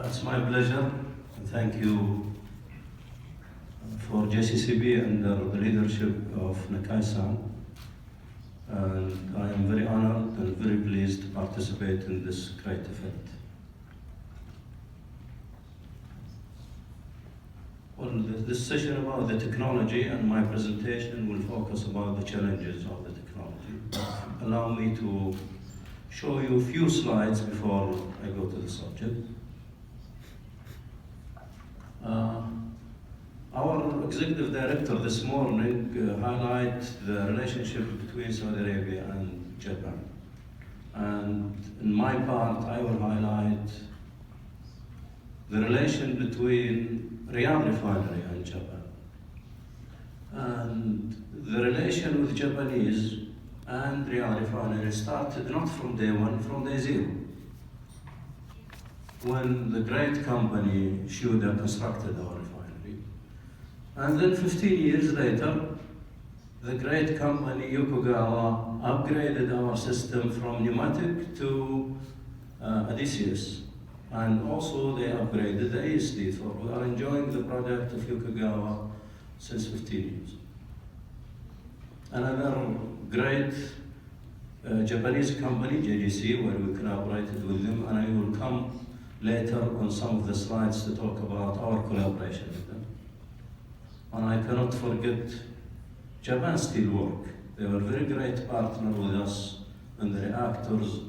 It's my pleasure and thank you for JCCP under the leadership of Nakai-san. And I am very honored and very pleased to participate in this great event. Well, this session about the technology and my presentation will focus about the challenges of the technology. Allow me to show you a few slides before I go to the subject. Our executive director this morning highlighted the relationship between Saudi Arabia and Japan. And in my part, I will highlight the relation between Riyadh refinery and Japan. And the relation with Japanese and Riyadh refinery started not from day one, from day zero. When the great company Shuda constructed our refinery. And then 15 years later, the great company Yokogawa upgraded our system from pneumatic to Odysseus. And also they upgraded the ASD, so we are enjoying the product of Yokogawa since 15 years. Another great Japanese company, JDC, where we collaborated with them, and I will come later on some of the slides to talk about our collaboration with them. And I cannot forget Japan Steelwork. They were a very great partner with us in the reactors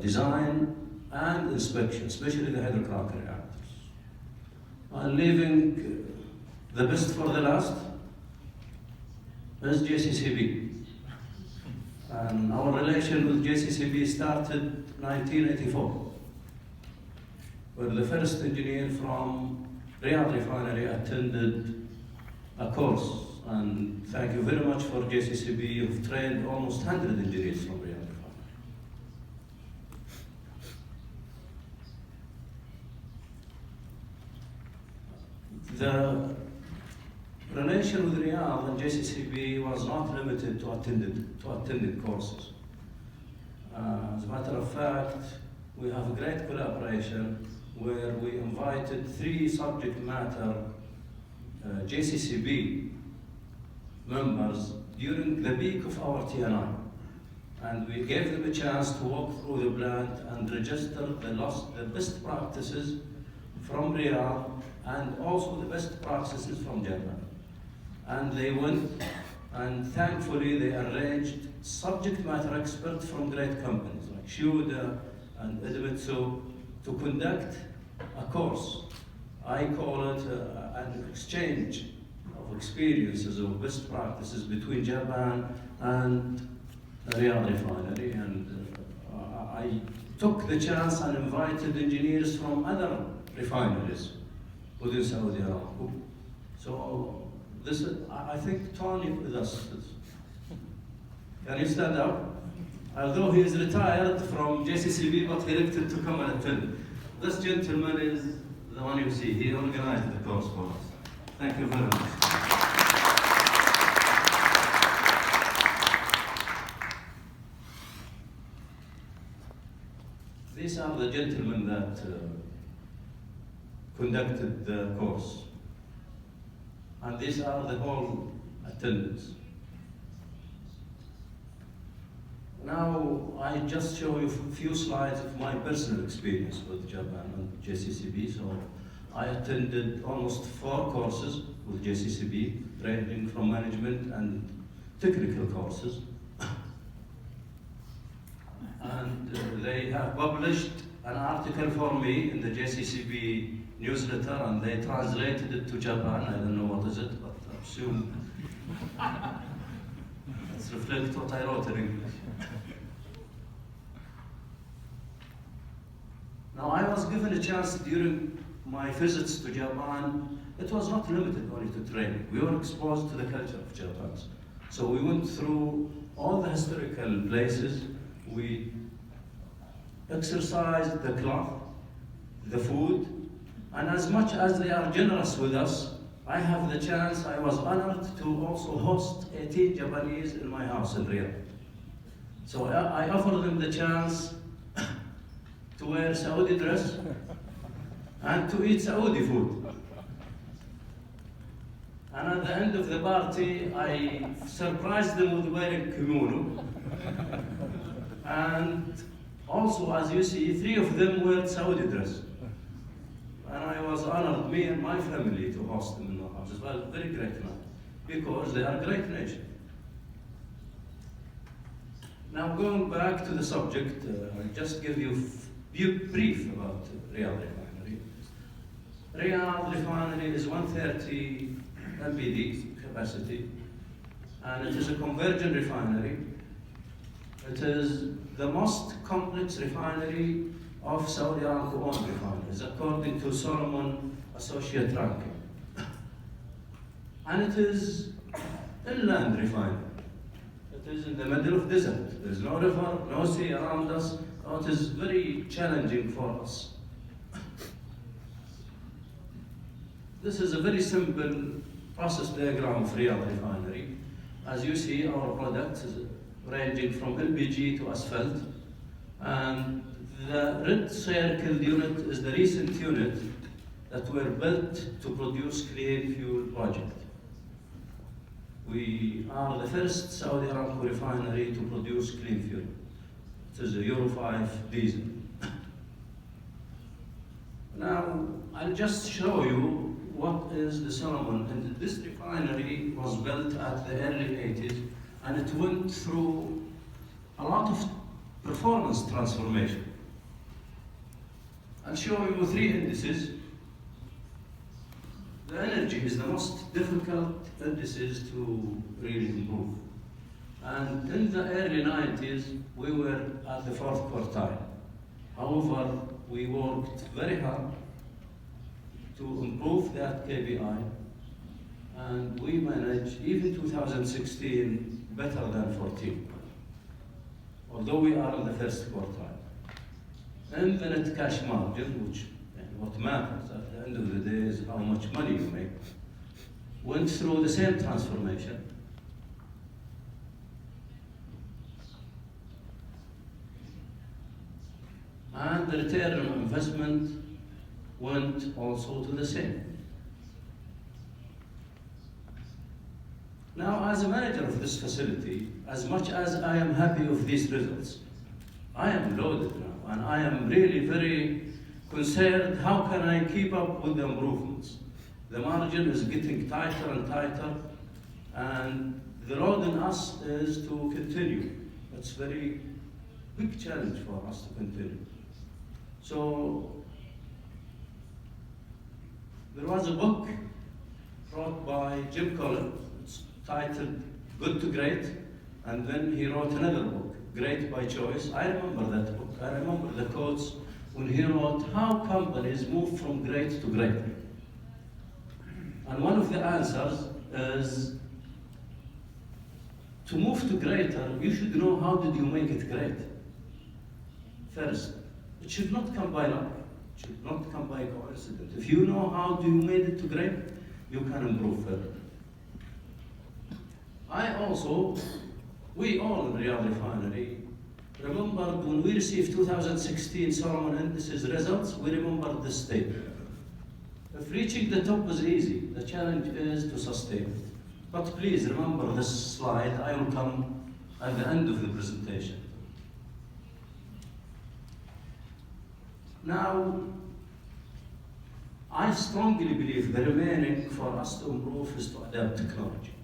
design and inspection, especially the hydrocracker reactors. And leaving the best for the last is JCCP. And our relation with JCCP started 1984. Where the first engineer from Riyadh refinery attended a course. And thank you very much for JCCP. You've trained almost 100 engineers from Riyadh refinery. The relation with Riyadh and JCCP was not limited to attending courses. As a matter of fact, we have a great collaboration where we invited 3 subject matter JCCP members during the peak of our TNI. And we gave them a chance to walk through the plant and register the best practices from Riyadh and also the best practices from Japan. And they went, and thankfully they arranged subject matter experts from great companies like Shuda and Idemitsu to conduct a course. I call it an exchange of experiences of best practices between Japan and Riyadh refinery. And I took the chance and invited engineers from other refineries within Saudi Arabia. So this is, I think Tony with us. Can you stand up? Although he is retired from JCCP, but he elected to come and attend. This gentleman is the one you see. He organized the course for us. Thank you very much. These are the gentlemen that conducted the course. And these are the whole attendants. Now, I just show you a few slides of my personal experience with Japan and JCCP. So I attended almost 4 courses with JCCP, ranging from management and technical courses. And they have published an article for me in the JCCP newsletter, and they translated it to Japan. I don't know what is it, but I assume it reflects what I wrote in English. Now, I was given a chance during my visits to Japan. It was not limited only to training. We were exposed to the culture of Japan. So we went through all the historical places. We exercised the cloth, the food, and as much as they are generous with us, I have the chance, I was honored to also host 18 Japanese in my house in Riyadh. So I offered them the chance to wear Saudi dress and to eat Saudi food. And at the end of the party, I surprised them with wearing kimono. And also, as you see, 3 of them wear Saudi dress. And I was honored, me and my family, to host them in our house. It was a very great night, because they are a great nation. Now, going back to the subject, I'll just give you a brief about Riyadh Refinery. Riyadh Refinery is 130 MBD capacity, and it is a convergent refinery. It is the most complex refinery of Saudi Aramco-owned refineries, according to Solomon Associate ranking. And it is inland refinery. It is in the middle of desert. There is no river, no sea around us, so it is very challenging for us. This is a very simple process diagram of Riyadh Refinery. As you see, our product is ranging from LPG to asphalt, and the red circled unit is the recent unit that were built to produce clean fuel project. We are the first Saudi Aramco refinery to produce clean fuel. It is a Euro 5 diesel. Now, I'll just show you what is the Solomon. And this refinery was built at the early 80s, and it went through a lot of performance transformation. I'll show you 3 indices. The energy is the most difficult indices to really improve. And in the early 90s, we were at the 4th quartile. However, we worked very hard to improve that KPI, and we managed, even 2016, better than 14, although we are in the 1st quartile. And the net cash margin, which what matters at the end of the day is how much money you make, went through the same transformation. And the return on investment went also to the same. Now, as a manager of this facility, as much as I am happy of these results, I am loaded now, and I am really very concerned, how can I keep up with the improvements? The margin is getting tighter and tighter, and the load on us is to continue. It's a very big challenge for us to continue. So, there was a book wrote by Jim Collins, it's titled Good to Great, and then he wrote another book, Great by Choice. I remember that book. I remember the quotes when he wrote how companies move from great to great. And one of the answers is, to move to greater, you should know how did you make it great. First, it should not come by luck. It should not come by coincidence. If you know how you made it to great, you can improve further. We all in Riyadh Refinery remembered when we received 2016 Solomon Indices results, we remembered this statement. If reaching the top is easy, the challenge is to sustain it. But please remember this slide, I will come at the end of the presentation. Now, I strongly believe the remaining for us to improve is to adapt technology.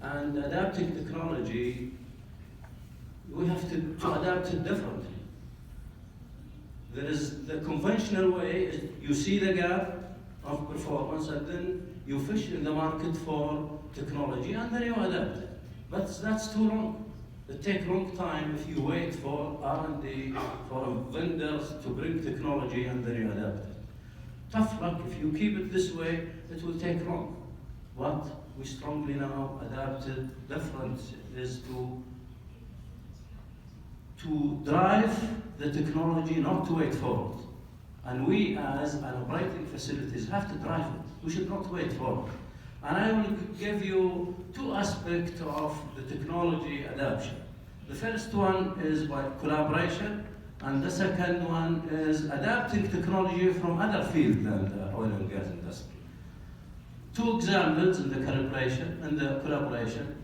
And adapting technology, we have to adapt it differently. There is the conventional way, is you see the gap of performance and then you fish in the market for technology and then you adapt it. But that's too long. It takes a long time if you wait for R&D, for vendors to bring technology and then you adapt it. Tough luck, if you keep it this way, it will take long. What we strongly now adapted different is to drive the technology, not to wait for it. And we as an operating facilities have to drive it. We should not wait for it. And I will give you two aspects of the technology adoption. The first one is by collaboration, and the second one is adapting technology from other fields than the oil and gas industry. Two examples in the collaboration.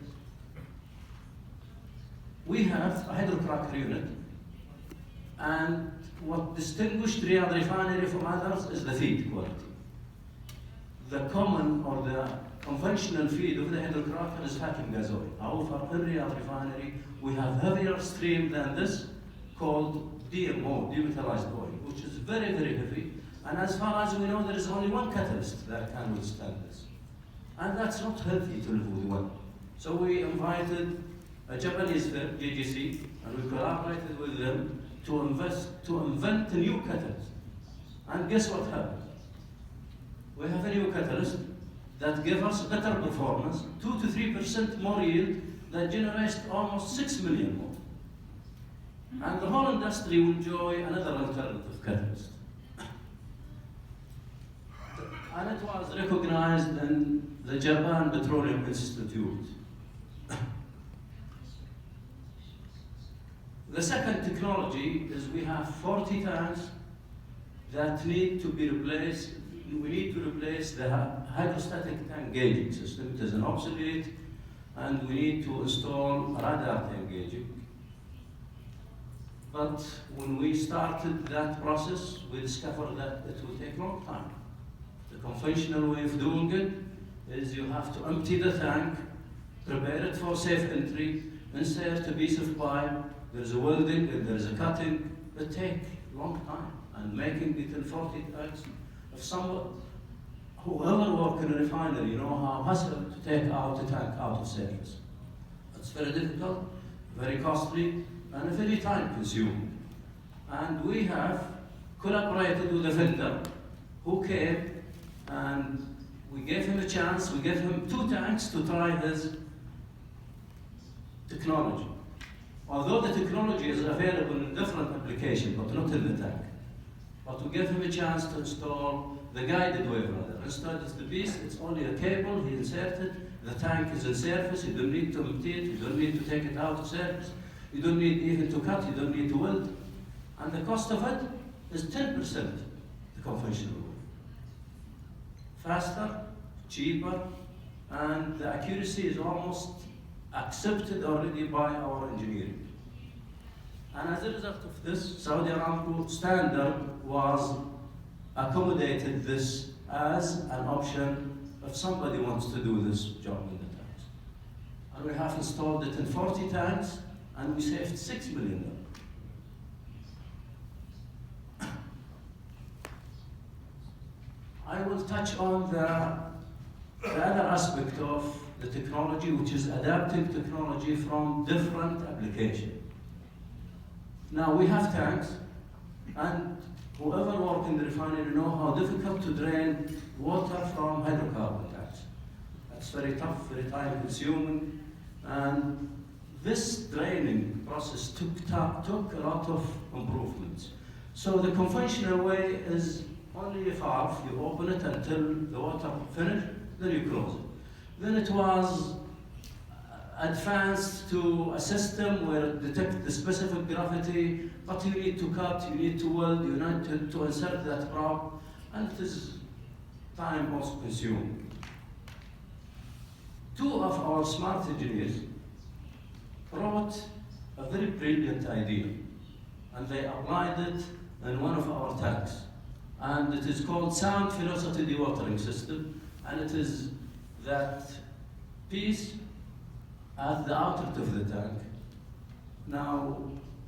We have a hydrocracker unit, and what distinguished Riyadh refinery from others is the feed quality. The common or the conventional feed of the hydrocracker is fat and gas oil. However, in Riyadh refinery, we have heavier stream than this called DMO, demetallized oil, which is very, very heavy. And as far as we know, there is only one catalyst that can withstand this. And that's not healthy to live with one. So we invited a Japanese firm, JCCP, and we collaborated with them to invent a new catalyst. And guess what happened? We have a new catalyst that gives us better performance, 2 to 3% more yield, that generates almost 6 million more. And the whole industry will enjoy another alternative catalyst. And it was recognized in the Japan Petroleum Institute. The second technology is we have 40 tanks that need to be replaced. We need to replace the hydrostatic tank gauging system. It is an obsolete, and we need to install radar tank gauging. But when we started that process, we discovered that it will take a long time. The conventional way of doing it is you have to empty the tank, prepare it for safe entry, insert a piece of pipe, there's a welding, and there's a cutting. It takes a long time. And making it in 40 tanks, if whoever works in a refinery, you know how hassle to take out a tank out of service. It's very difficult, very costly, and very time consuming. And we have collaborated with a vendor who came, and we gave him a chance. We gave him 2 tanks to try his technology. Although the technology is available in different applications, but not in the tank. But we gave him a chance to install the guided wave runner. Instead of the piece, it's only a cable, he inserted, the tank is in surface, you don't need to empty it, you don't need to take it out of service, you don't need even to cut, you don't need to weld. And the cost of it is 10% the conventional way. Faster, cheaper, and the accuracy is almost accepted already by our engineering. And as a result of this, Saudi Aramco standard was accommodated this as an option if somebody wants to do this job in the tanks. And we have installed it in 40 tanks, and we saved $6 million. I will touch on the other aspect of the technology, which is adapting technology from different applications. Now we have tanks, and whoever works in the refinery know how difficult to drain water from hydrocarbon tanks. That's very tough, very time consuming, and this draining process took a lot of improvements. So the conventional way is only a valve, you open it until the water finishes, then you close it. Then it was advanced to a system where it detects the specific gravity, but you need to cut, you need to weld, you need to insert that probe, and it is time also consuming. 2 of our smart engineers brought a very brilliant idea, and they applied it in one of our tanks. And it is called sound velocity dewatering system, and it is that piece at the outlet of the tank. Now,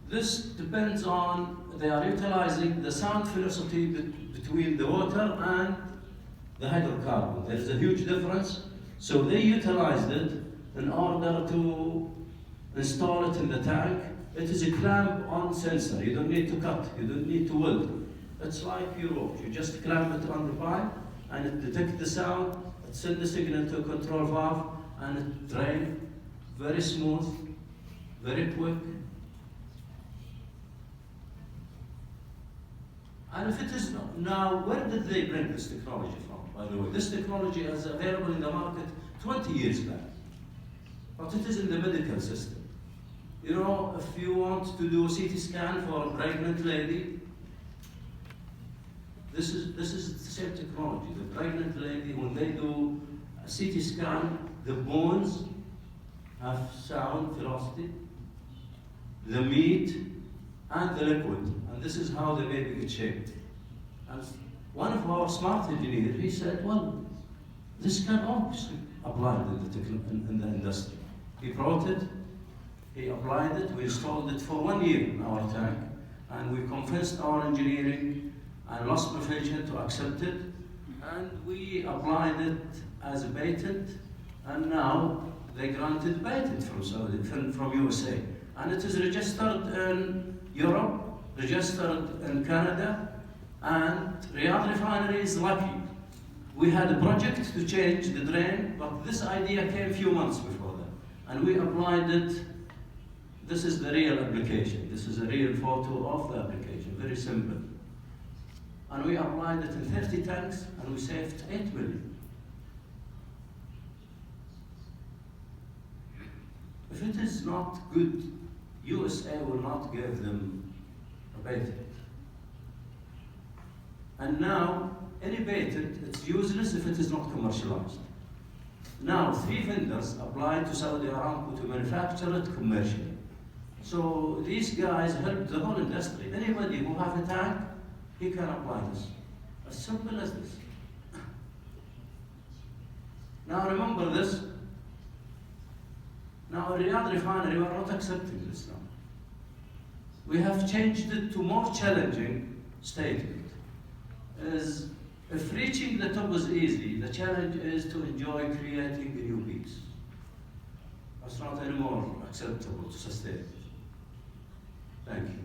this depends on, they are utilizing the sound velocity between the water and the hydrocarbon. There is a huge difference, so they utilized it in order to install it in the tank. It is a clamp-on sensor. You don't need to cut, you don't need to weld. It's like your rope. You just clamp it on the pipe, and it detects the sound, it sends the signal to a control valve, and it drains very smooth, very quick. And if it is not, now, where did they bring this technology from, by the way? This technology is available in the market 20 years back, but it is in the medical system. You know, if you want to do a CT scan for a pregnant lady, this is the same technology. The pregnant lady, when they do a CT scan, the bones have sound velocity, the meat, and the liquid. And this is how the baby gets shaped. And one of our smart engineers, he said, well, this can obviously apply in the industry. He brought it, he applied it, we installed it for 1 year in our tank, and we convinced our engineering and loss prevention to accept it, and we applied it as a patent, and now they granted patent from USA. And it is registered in Europe, registered in Canada, and Riyadh Refinery is lucky. We had a project to change the drain, but this idea came a few months before that. And we applied it. This is the real application. This is a real photo of the application, very simple. And we applied it in 30 tanks, and we saved 8 million. If it is not good, USA will not give them a patent. And now, any patent, it's useless if it is not commercialized. Now, 3 vendors applied to Saudi Aramco to manufacture it commercially. So these guys help the whole industry. Anybody who has a tank, he can apply this. As simple as this. Now remember this. Now Riyadh Refinery, we are not accepting this now. We have changed it to more challenging statement. Is if reaching the top is easy, the challenge is to enjoy creating a new peace. That's not anymore acceptable to sustain. Thank you.